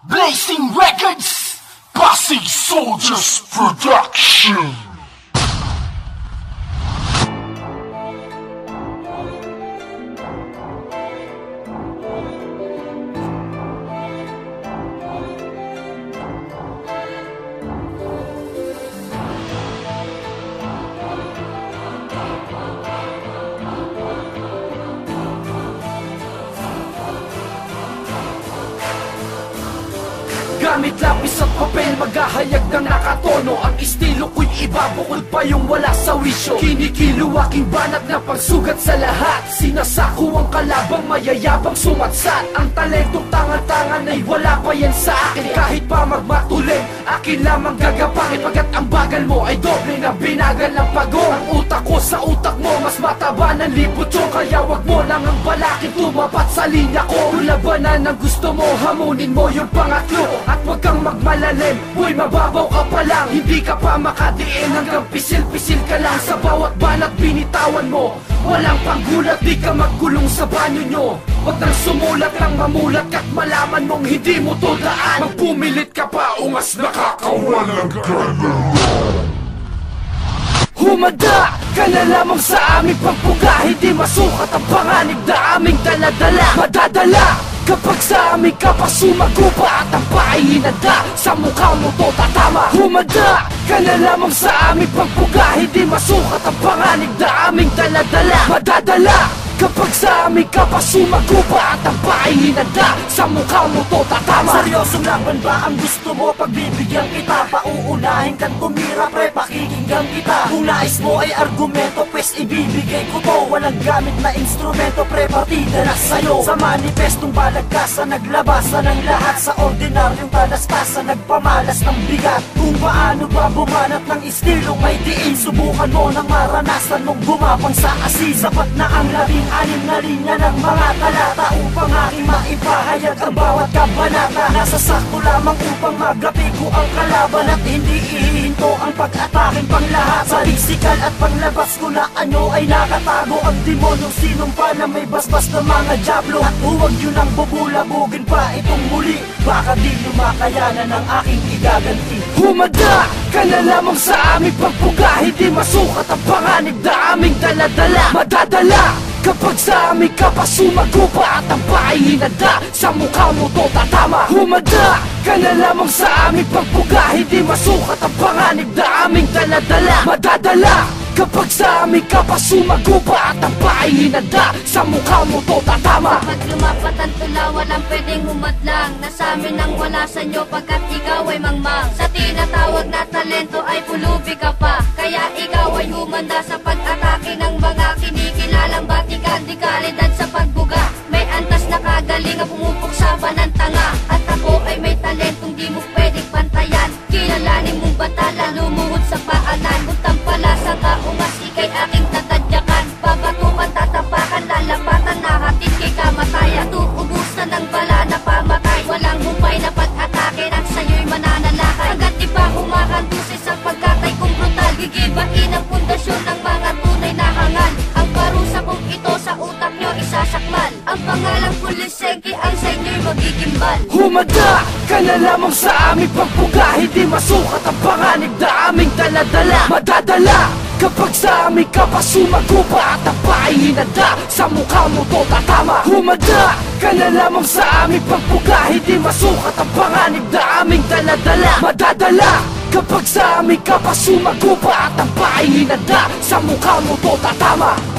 Blazing Records, Pasig Soldiers Production. Gamit lapis at papel, maghahayag ng nakatono. Ang estilo ko'y iba, bukod pa yung wala sa wisyo. Kinikilo aking banat na pagsugat sa lahat. Sinasako ang kalabang mayayabang sumatsat. Ang talentong tangan-tangan ay wala pa yan sa akin. Kahit pa magmatuloy, akin lamang gagapangin. Pagkat ang bagal mo ay doble na binagal ng pagong. Ang utak ko sa utak mo, mas mataba ng libot yung. Kaya wag mo lang ang balakin, tumapat sa linya ko. Kung labanan ang gusto mo, hamunin mo yung pangatlo. At wag kang magmalalim, boy mababaw ka pa lang. Hindi ka pa makadiin hanggang pisil-pisil ka lang. Sa bawat banat binitawan mo, walang panggulat, di ka maggulong sa banyo nyo. Wag nang sumulat lang mamulat ka't malaman mong hindi mo to daan. Magpumilit ka pa, ungas nakakawalang gana. Humanda ka na lamang sa aming pagpuga. Hindi masukat ang panganib na aming daladala. Madadala kapag sa aming kapas sumagupa at ang paay hinanda. Sa mukha mo to tatama. Humanda ka na lamang sa aming pagpuga. Hindi masukat ang panganib na aming daladala. Madadala kapag sa aming kapas sumagupa at ang paay hinanda. Sa mukha mo to tatama. Seryosong laban ba ang gusto mo? Pagbibigyan kita, pauunahin kang tumira, pre, pakikinggan kita. Kung nais mo ay argumento, pues ibibigay ko to. Walang gamit na instrumento, pre, partida na sa'yo. Sa manifestong balagkasan, naglabasan ng lahat. Sa ordinaryong talastasan, nagpamalas ng bigat. Kung paano ba bumanat ng istilong may diin, subukan mo nang maranasan mong gumapang sa asin. Sapat na ang 16 na linya ng mga talata upang aking maipahayag ang bawat kabanata. Nasa sakto lamang upang magapi ko ang kalaban at hindi ihihinto ang pag-ataking pang lahat. Sa physical at panglabas ko na anyo ay nakatago ang demonyong sinumpa na may basbas ng mga diablo. At huwag yun ang bubulabugin pa itong muli, baka di nyo makayanan ang aking igaganti. Humanda ka na lamang sa aming pagpuga. Hindi masukat ang panganib na aming daladala. Madadala kapag sa aming kapas sumagupa at ang paay hinanda. Sa mukha mo to tatama. Humanda ka na lamang sa aming pagpuga. Hindi masukat ang panganib na aming daladala. Madadala kapag sa aming kapas sumagupa at ang paay hinanda. Sa mukha mo to tatama. Kapag lumapat ang tula, walang pwedeng humadlang. Nasa amin ang wala sa inyo pagkat ikaw ay mangmang. Sa tinatawag na talento ay pulubi ka pa. Kaya ikaw ay humanda sa pag-atake ng mga kinikilalang batikan. Di kalidad sa pagbuga, may antas na kagaling ang pumupuksa pa ng tanga. At ako ay may talentong di mo pwedeng pantayan. Kilalanin mong batala, lumuhod sa paanan. Utang pala sa kaungas, ikay aking tatadyakan. Babatukan, tatapakan, lalapatan, nahatid kay kamatayan. Tuubusan ng bala na pamatay. Walang humpay na pag-atake at sa'yo'y mananalakay. Agad di pa kumakandusi sa pagkatay kong brutal. Gigibain ang pundasyon ng mga tunay na hangal. Ang parusa kong ito sa utak nyo isasakmal. Ang pangalang Pulisengke ang sa inyo'y magigimbal. Humanda ka na lamang sa aming pagpuga. Hindi masukat ang panganib na aming daladala. Madadala kapag sa aming kapas sumagupa at ang paay hinanda. Sa mukha mo to tatama. Humanda ka na lamang sa aming pagpuga. Hindi masukat ang panganib na aming daladala. Madadala kapag sa aming kapas sumagupa at ang paay hinanda. Sa mukha mo to tatama.